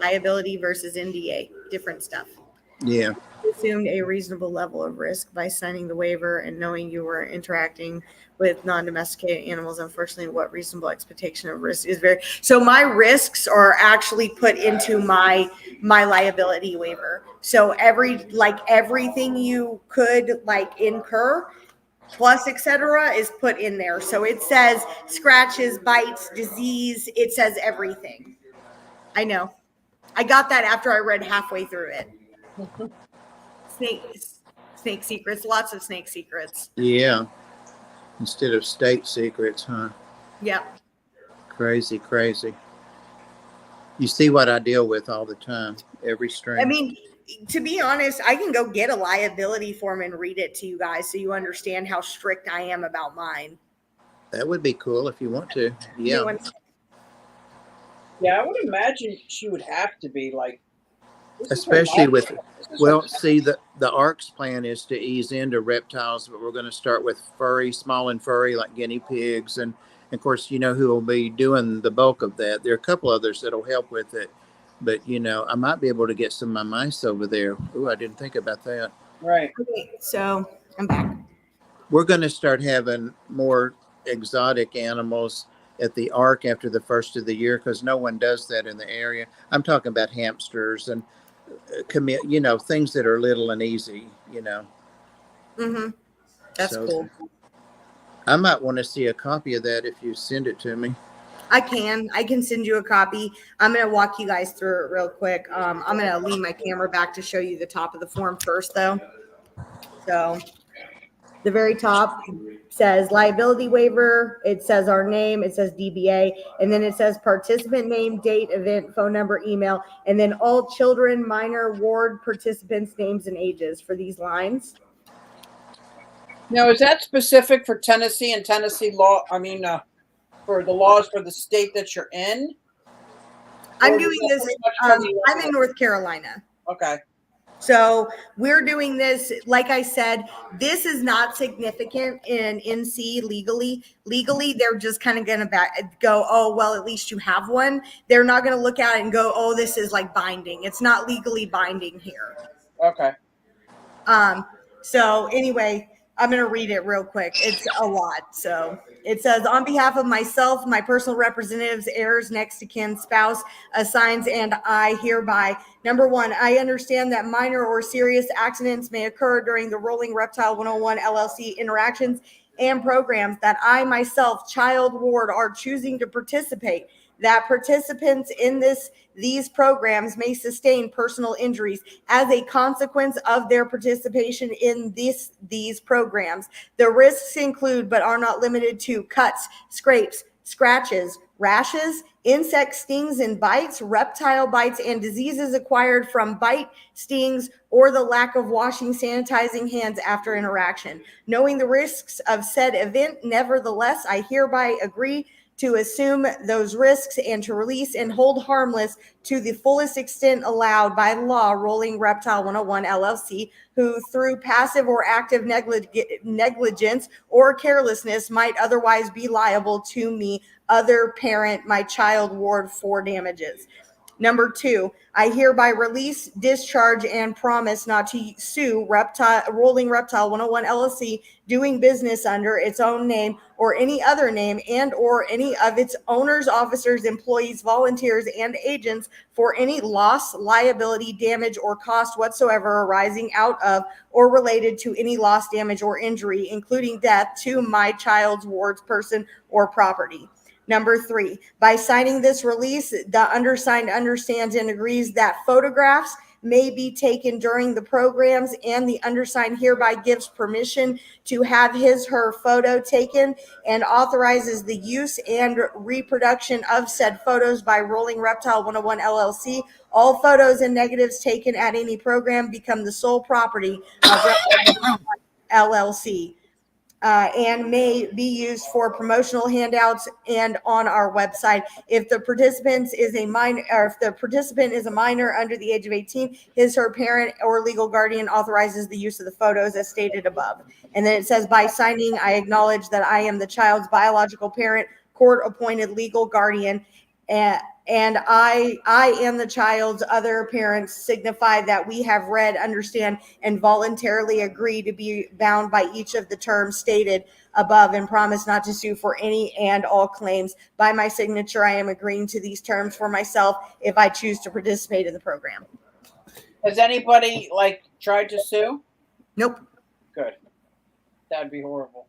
Liability versus NDA, different stuff. Yeah. Assumed a reasonable level of risk by signing the waiver and knowing you were interacting with non-domesticated animals. Unfortunately, what reasonable expectation of risk is very. So my risks are actually put into my liability waiver. So everything you could like incur plus etc. is put in there. So it says scratches, bites, disease. It says everything. I know. I got that after I read halfway through it. Snake secrets, lots of snake secrets. Yeah. Instead of state secrets, huh? Yep. Crazy. You see what I deal with all the time, every string. I mean, to be honest, I can go get a liability form and read it to you guys so you understand how strict I am about mine. That would be cool if you want to. Yeah. Yeah, I would imagine she would have to be like, especially with, well, see, the ARC's plan is to ease into reptiles, but we're going to start with furry, small and furry, like guinea pigs. And of course, you know who will be doing the bulk of that. There are a couple others that'll help with it. But, you know, I might be able to get some of my mice over there. Ooh, I didn't think about that. Right. Okay, so I'm back. We're going to start having more exotic animals at the ark after the first of the year because no one does that in the area. I'm talking about hamsters and things that are little and easy. Mm-hmm. That's So cool. I might want to see a copy of that if you send it to me. I can send you a copy. I'm going to walk you guys through it real quick. I'm going to lean my camera back to show you the top of the form first, though. So the very top says liability waiver. It says our name. It says DBA. And then it says participant name, date, event, phone number, email, and then all children, minor, ward participants' names and ages for these lines. Now, is that specific for Tennessee and Tennessee law? I mean, for the laws for the state that you're in? I'm Or doing does that this. pretty much cover the I'm in North Carolina. Okay. So we're doing this, like I said, this is not significant in NC legally. Legally, they're just kind of going to go, oh, well, at least you have one. They're not going to look at it and go, oh, this is like binding. It's not legally binding here. Okay. So anyway, I'm going to read it real quick. It's a lot. So it says, on behalf of myself, my personal representatives, heirs, next to kin, spouse, assigns, and I hereby, number one, I understand that minor or serious accidents may occur during the Rolling Reptile 101 LLC interactions and programs that I myself, child ward, are choosing to participate. That participants in these programs may sustain personal injuries as a consequence of their participation in these programs. The risks include, but are not limited to, cuts, scrapes, scratches, rashes, insect stings and bites, reptile bites, and diseases acquired from bite, stings, or the lack of washing, sanitizing hands after interaction. Knowing the risks of said event, nevertheless, I hereby agree to assume those risks and to release and hold harmless to the fullest extent allowed by law Rolling Reptile 101 LLC, who through passive or active negligence or carelessness might otherwise be liable to me, other parent, my child ward, for damages. Number two, I hereby release, discharge, and promise not to sue Rolling Reptile 101 LLC, doing business under its own name or any other name and or any of its owners, officers, employees, volunteers, and agents for any loss, liability, damage, or cost whatsoever arising out of or related to any loss, damage, or injury, including death, to my child's ward's person or property. Number three, by signing this release, the undersigned understands and agrees that photographs may be taken during the programs, and the undersigned hereby gives permission to have her photo taken and authorizes the use and reproduction of said photos by Rolling Reptile 101 LLC. All photos and negatives taken at any program become the sole property of Reptile LLC. And may be used for promotional handouts and on our website. If the participant is a minor, or if the participant is a minor under the age of 18, her parent or legal guardian authorizes the use of the photos as stated above. And then it says, by signing, I acknowledge that I am the child's biological parent, court-appointed legal guardian, and I and the child's other parents signify that we have read, understand, and voluntarily agree to be bound by each of the terms stated above and promise not to sue for any and all claims. By my signature, I am agreeing to these terms for myself if I choose to participate in the program. Has anybody tried to sue? Nope. Good. That'd be horrible.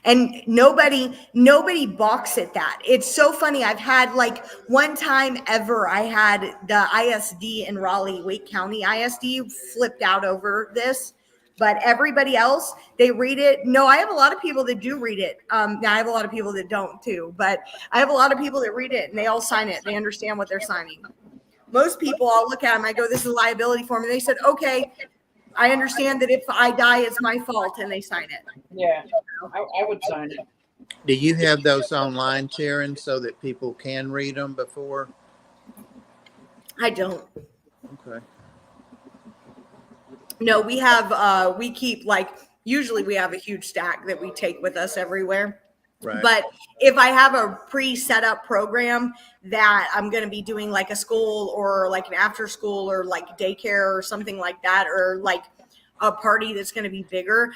And nobody balks at that. It's so funny. I've had one time ever, I had the ISD in Raleigh, Wake County ISD flipped out over this, but everybody else, they read it. No, I have a lot of people that do read it. Now I have a lot of people that don't too, but I have a lot of people that read it and they all sign it. They understand what they're signing. Most people, I'll look at them, I go, this is a liability form. And they said, okay, I understand that if I die, it's my fault, and they sign it. Yeah, I would sign it. Do you have those online, Taryn, so that people can read them before? I don't. Okay. No, we have, we keep usually we have a huge stack that we take with us everywhere. Right. But if I have a pre-set up program that I'm going to be doing a school or an after school or daycare or something like that, or a party that's going to be bigger,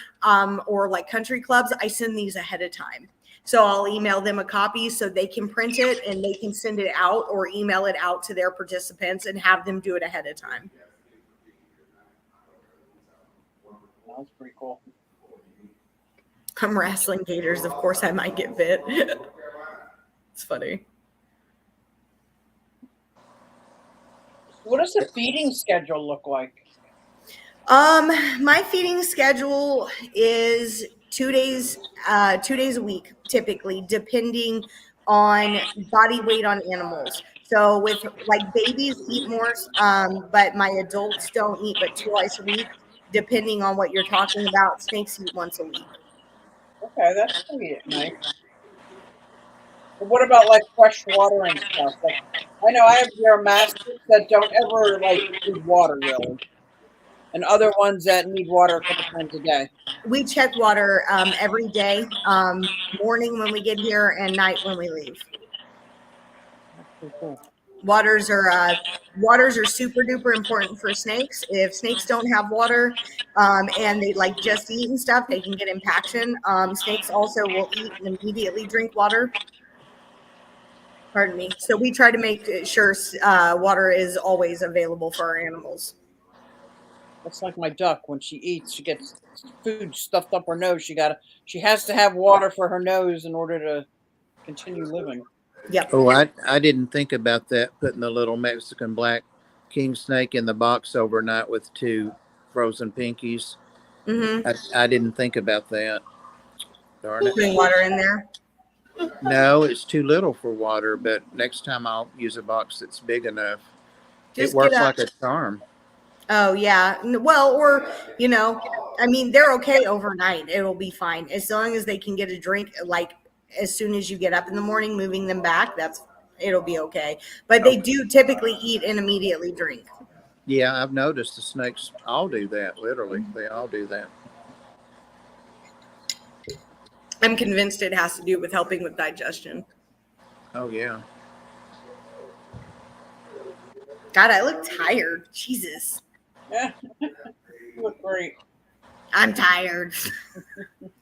or country clubs, I send these ahead of time So I'll email them a copy so they can print it and they can send it out or email it out to their participants and have them do it ahead of time. That's pretty cool. I'm wrestling gators. Of course I might get bit. It's funny. What does the feeding schedule look like? My feeding schedule is 2 days a week, typically, depending on body weight on animals. So with like babies eat more, but my adults don't eat but twice a week, depending on what you're talking about. Snakes eat once a week. Okay, that's pretty nice. But what about like fresh water and stuff? Like, I know I have your mastiffs that don't ever like need water really, and other ones that need water a couple times a day. We check water every day, morning when we get here and night when we leave. That's pretty cool. Waters are super duper important for snakes. If snakes don't have water and they like just eat and stuff, they can get impaction. Snakes also will eat and immediately drink water. Pardon me. So we try to make sure water is always available for our animals. That's like my duck. When she eats, she gets food stuffed up her nose. She has to have water for her nose in order to continue living. Yep. Oh, I didn't think about that, putting the little Mexican black king snake in the box overnight with 2 frozen pinkies. Mm-hmm. I didn't think about that. Darn it. Putting water in there. No, it's too little for water, but next time I'll use a box that's big enough. Just it works get like a charm. Oh, yeah. Well, or, I mean, they're okay overnight. It'll be fine. As long as they can get a drink, like, as soon as you get up in the morning, moving them back, it'll be okay. But they do typically eat and immediately drink. Yeah, I've noticed the snakes all do that, literally. They all do that. I'm convinced it has to do with helping with digestion. Oh, yeah. God, I look tired. Jesus. Yeah, you look great. I'm tired.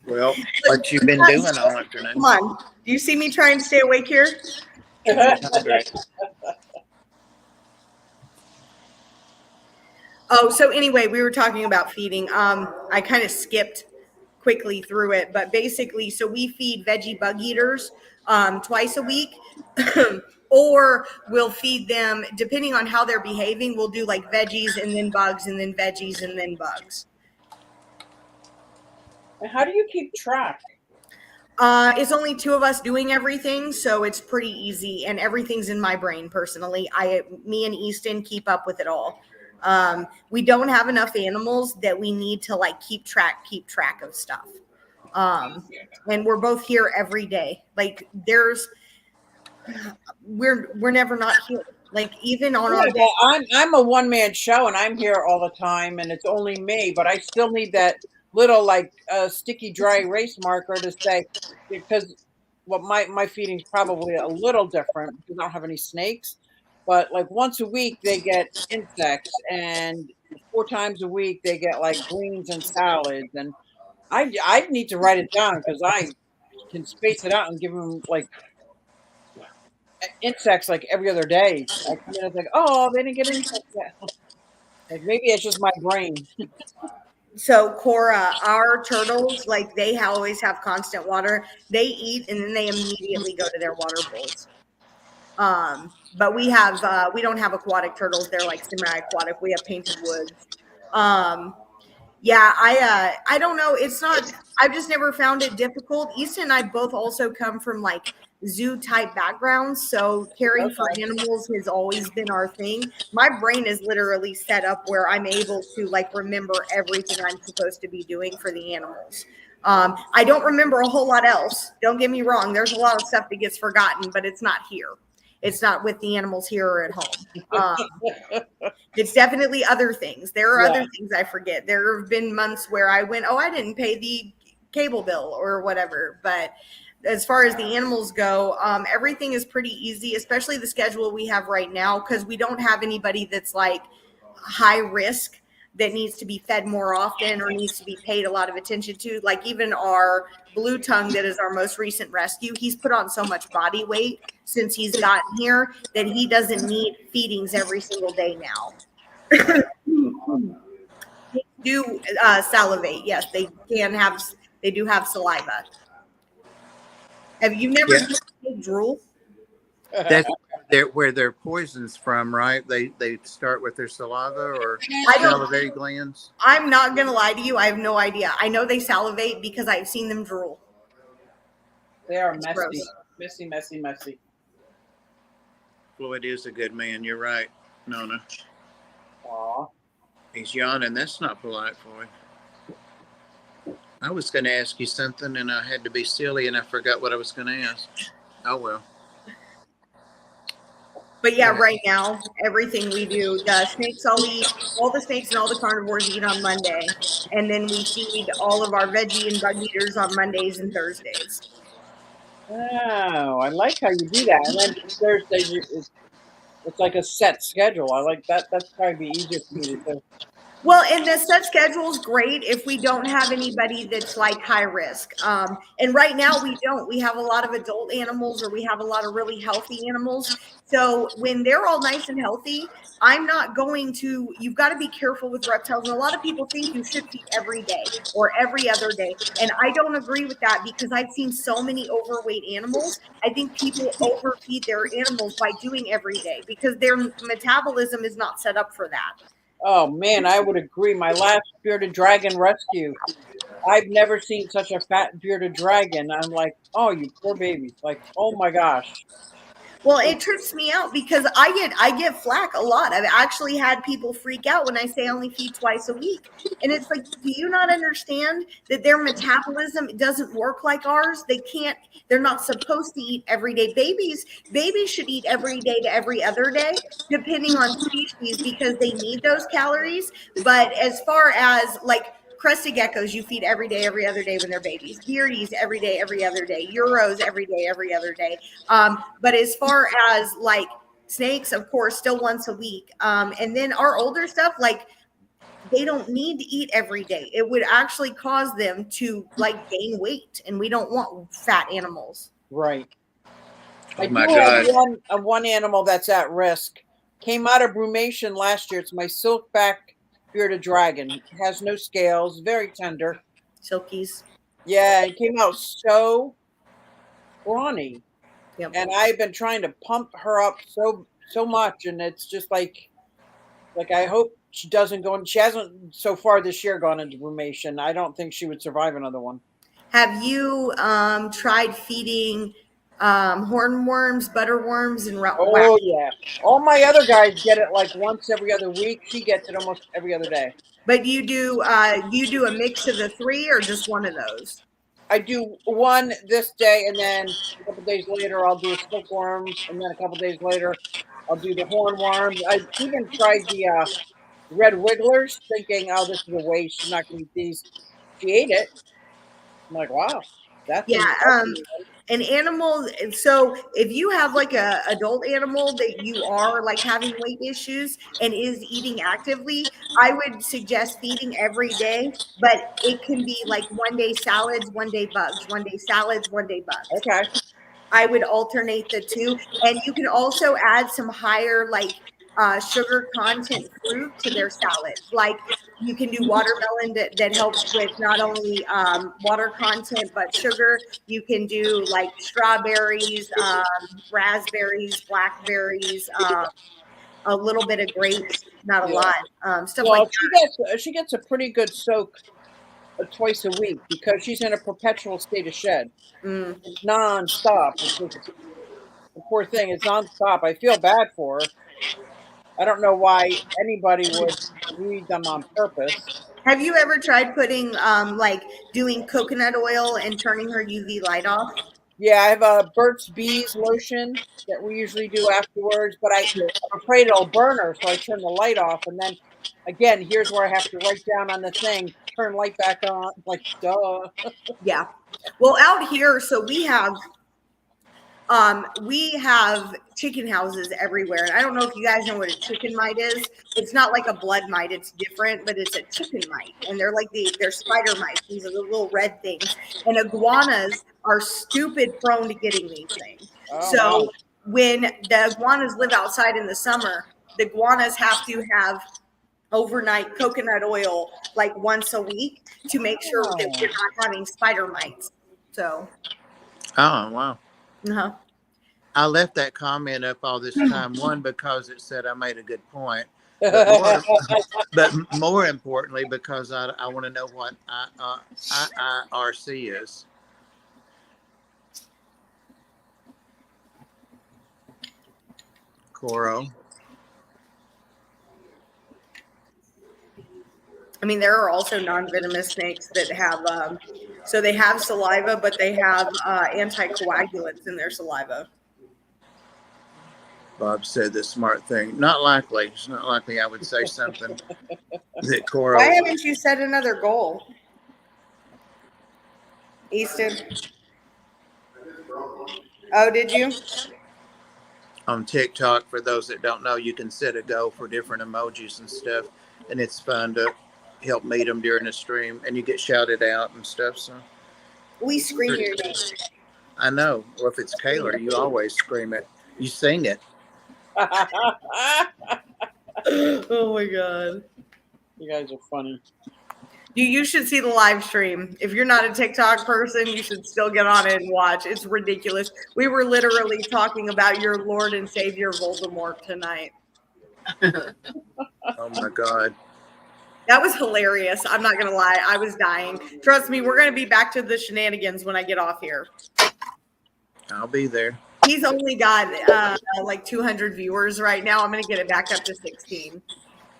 Well, what you've been doing all afternoon. Come on. Do you see me trying to stay awake here? Oh, so anyway, we were talking about feeding. I kind of skipped quickly through it, but basically, so we feed veggie bug eaters twice a week, or we'll feed them, depending on how they're behaving, we'll do like veggies and then bugs and then veggies and then bugs. How do you keep track? It's only 2 of us doing everything, so it's pretty easy, and everything's in my brain personally. Me and Easton keep up with it all. We don't have enough animals that we need to like keep track of stuff. And we're both here every day. Like we're never not here. Like even on our day. I'm a one-man show and I'm here all the time and it's only me, but I still need that little like sticky dry erase marker to say, because my feeding's probably a little different because I don't have any snakes. But like once a week they get insects, and 4 times a week they get like greens and salads. And I need to write it down because I can space it out and give them like insects like every other day. I come in and think, oh, they didn't get insects yet. Like maybe it's just my brain. So Cora, our turtles, like they always have constant water. They eat and then they immediately go to their water bowls. But we don't have aquatic turtles. They're like semi-aquatic. We have painted woods. Yeah, I don't know. I've just never found it difficult. Easton and I both also come from like zoo type backgrounds. So caring for animals has always been our thing. My brain is literally set up where I'm able to like remember everything I'm supposed to be doing for the animals. I don't remember a whole lot else. Don't get me wrong. There's a lot of stuff that gets forgotten, but it's not here. It's not with the animals here or at home. It's definitely other things. There are other things I forget. There have been months where I went, I didn't pay the cable bill or whatever. But as far as the animals go, everything is pretty easy, especially the schedule we have right now, because we don't have anybody that's like high risk. that needs to be fed more often or needs to be paid a lot of attention to. Like even our blue tongue, that is our most recent rescue, he's put on so much body weight since he's gotten here that he doesn't need feedings every single day now. They do salivate. Yes, they can have. They do have saliva. Have you never seen drool? That's where their poison's from, right? They start with their saliva or salivary glands. I'm not gonna lie to you. I have no idea. I know they salivate because I've seen them drool. They are It's messy, gross. messy, messy, messy. Floyd is a good man. You're right, Nona. Aw. He's yawning. That's not polite, Floyd. I was going to ask you something, and I had to be silly, and I forgot what I was going to ask. Oh, well. But yeah, right now, everything we do, the snakes all the snakes and all the carnivores eat on Monday. And then we feed all of our veggie and bug eaters on Mondays and Thursdays. Oh, I like how you do that. And then Thursdays, it's like a set schedule. I like that. That's probably easier for me to do. Well, and the set schedule is great if we don't have anybody that's like high risk. And right now we don't. We have a lot of adult animals, or we have a lot of really healthy animals. So when they're all nice and healthy, I'm not going to. You've got to be careful with reptiles. And a lot of people think you should feed every day or every other day, and I don't agree with that because I've seen so many overweight animals. I think people overfeed their animals by doing every day because their metabolism is not set up for that. Oh man, I would agree. My last bearded dragon rescue, I've never seen such a fat bearded dragon. I'm like, oh, you poor baby. Like, oh my gosh. Well, it trips me out because I get flack a lot. I've actually had people freak out when I say I only feed twice a week. And it's like, do you not understand that their metabolism doesn't work like ours? They're not supposed to eat every day. Babies should eat every day to every other day, depending on species, because they need those calories. But as far as like crested geckos, you feed every day, every other day when they're babies. Beardies every day, every other day. Euros every day, every other day. But as far as like snakes, of course, still once a week. And then our older stuff, like they don't need to eat every day. It would actually cause them to like gain weight, and we don't want fat animals. Right. Oh I my do God. have one animal that's at risk. Came out of brumation last year. It's my silkback bearded dragon. Has no scales, very tender. Silkies. Yeah, it came out so scrawny. Yep. And I've been trying to pump her up so much, and it's just like I hope she doesn't go. She hasn't so far this year gone into brumation. I don't think she would survive another one. Have you tried feeding hornworms, butterworms, and Oh yeah, all my other guys get it like once every other week. She gets it almost every other day. But you do a mix of the three or just one of those? I do one this day, and then a couple days later I'll do a silkworm, and then a couple days later I'll do the hornworms. I even tried the red wigglers, thinking, "Oh, this is a waste. She's not going to eat these." She ate it. I'm like, "Wow, that's an animal. So if you have like a adult animal that you are like having weight issues and is eating actively, I would suggest feeding every day, but it can be like one day salads, one day bugs, one day salads, one day bugs. okay." I would alternate the two, and you can also add some higher like sugar content fruit to their salads. Like you can do watermelon that helps with not only water content but sugar. You can do like strawberries, raspberries, blackberries, a little bit of grapes, not a lot, stuff like that. She gets a pretty good soak twice a week because she's in a perpetual state of shed. It's nonstop. It's just, the poor thing is nonstop. I feel bad for her. I don't know why anybody would read them on purpose. Have you ever tried putting like doing coconut oil and turning her UV light off? Yeah, I have a Burt's Bees lotion that we usually do afterwards, but I'm afraid it'll burn her, so I turn the light off. And then again, here's where I have to write down on the thing, turn light back on. Like, duh. Yeah. Well, out here, so we have We have chicken houses everywhere. And I don't know if you guys know what a chicken mite is. It's not like a blood mite. It's different, but it's a chicken mite. And they're like they're spider mites. These are the little red things. And iguanas are stupid prone to getting these things. Oh, So wow. when the iguanas live outside in the summer, the iguanas have to have overnight coconut oil like once a week to make sure that we're not having spider mites. So, Oh, wow. uh-huh. I left that comment up all this time, one, because it said I made a good point, but more importantly, because I want to know what IRC is. Coro. I mean, there are also non-venomous snakes that have, so they have saliva, but they have anticoagulants in their saliva. Bob said the smart thing. Not likely. It's not likely I would say something that Coro. Why haven't you set another goal, Easton? Oh, did you? On TikTok, for those that don't know, you can set a goal for different emojis and stuff, and it's fun to help meet them during the stream, and you get shouted out and stuff. So We scream your name. I know. Well, if it's Kayla, you always scream it. You sing it. Oh my god. You guys are funny. You should see the live stream. If you're not a TikTok person, you should still get on it and watch. It's ridiculous. We were literally talking about your Lord and Savior Voldemort tonight. Oh my God. That was hilarious. I'm not going to lie. I was dying. Trust me, we're going to be back to the shenanigans when I get off here. I'll be there. He's only got like 200 viewers right now. I'm going to get it back up to 16.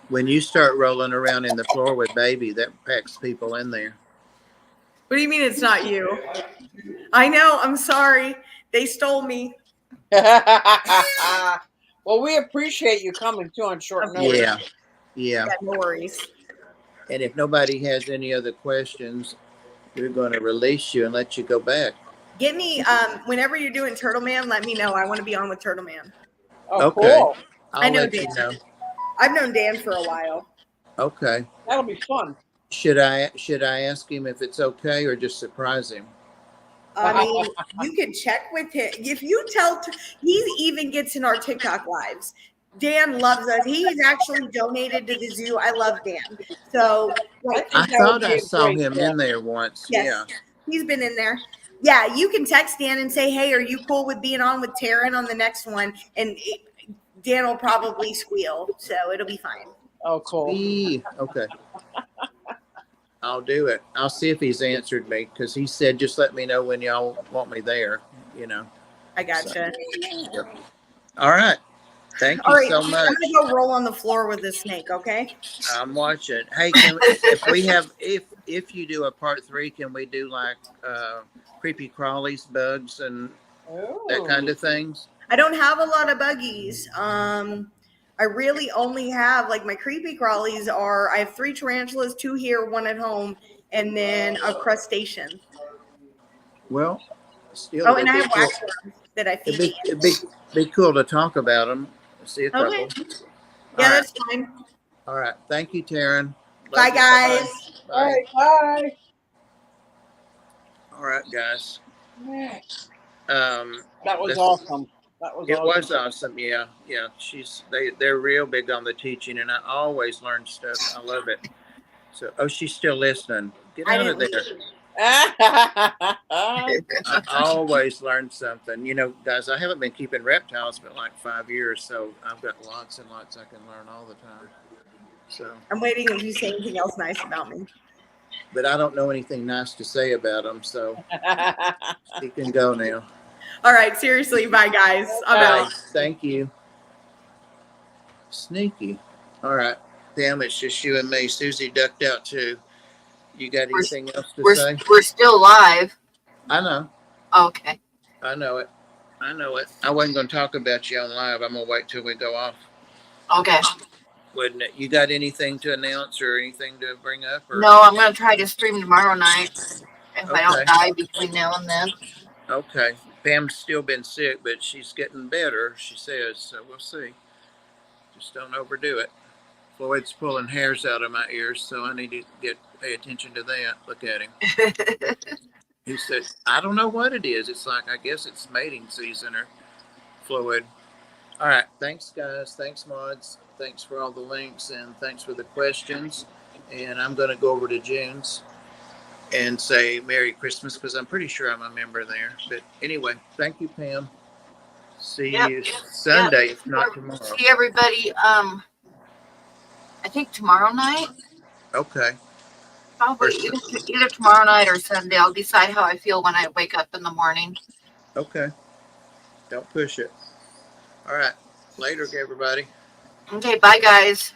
When you start rolling around in the floor with baby, that packs people in there. What do you mean it's not you? I know. I'm sorry. They stole me. Well, we appreciate you coming too on short notice. Yeah. Yeah. No worries. And if nobody has any other questions, we're going to release you and let you go back. Get me, whenever you're doing Turtle Man, let me know. I want to be on with Turtle Man. Oh, Okay. cool. I'll I know let Dan. you know. I've known Dan for a while. Okay. That'll be fun. Should I ask him if it's okay or just surprise him? I mean, you can check with him. If you tell, he even gets in our TikTok lives. Dan loves us. He's actually donated to the zoo. I love Dan. So, like, I thought I saw him in there once. yes, Yeah. he's been in there. Yeah, you can text Dan and say, hey, are you cool with being on with Taryn on the next one? And Dan will probably squeal, so it'll be fine. Oh, cool. Okay. I'll do it. I'll see if he's answered me, because he said, just let me know when y'all want me there, you know. I gotcha. So, yep. All right. Thank you All right, so much. I'm gonna go roll on the floor with this snake, okay? I'm watching. Hey, if you do a part 3, can we do like creepy crawlies, bugs, and that kind of things? I don't have a lot of buggies. I really only have, like, my creepy crawlies are, I have 3 tarantulas, 2 here, 1 at home, and then a crustacean. Well, still. Oh, and I have waxworms that I feed. It'd be cool to talk about them. See a couple. Okay. All Yeah, right. that's fine. All right. Thank you, Taryn. Bye, guys. Bye. All right, bye. All right, guys. That was awesome. That was It awesome. was awesome. Yeah. They're real big on the teaching, and I always learn stuff. I love it. So, she's still listening. Get out of there. I always learn something. You know, guys, I haven't been keeping reptiles for like 5 years, so I've got lots and lots I can learn all the time. So I'm waiting if you say anything else nice about me. but I don't know anything nice to say about them, so you can go now. All right, seriously, bye, guys. I'm out. Thank you. Sneaky. All right. Damn, it's just you and me. Susie ducked out too. You got anything else to say? We're still live. I know. Okay. I know it. I wasn't going to talk about you on live. I'm going to wait till we go off. Okay. Wouldn't it? You got anything to announce or anything to bring up? Or? No, I'm going to try to stream tomorrow night if I don't Okay. die between now and then. Okay. Pam's still been sick, but she's getting better, she says, so we'll see. Just don't overdo it. Floyd's pulling hairs out of my ears, so I need to pay attention to that. Look at him. He said, I don't know what it is. It's like, I guess it's mating season or Floyd. All right. Thanks, guys. Thanks, mods. Thanks for all the links and thanks for the questions. And I'm going to go over to June's and say Merry Christmas because I'm pretty sure I'm a member there. But anyway, thank you, Pam. See you Sunday, if not tomorrow. See everybody. I think tomorrow night. Okay. Probably either tomorrow night or Sunday. I'll decide how I feel when I wake up in the morning. Okay. Don't push it. All right. Later, everybody. Okay, bye guys.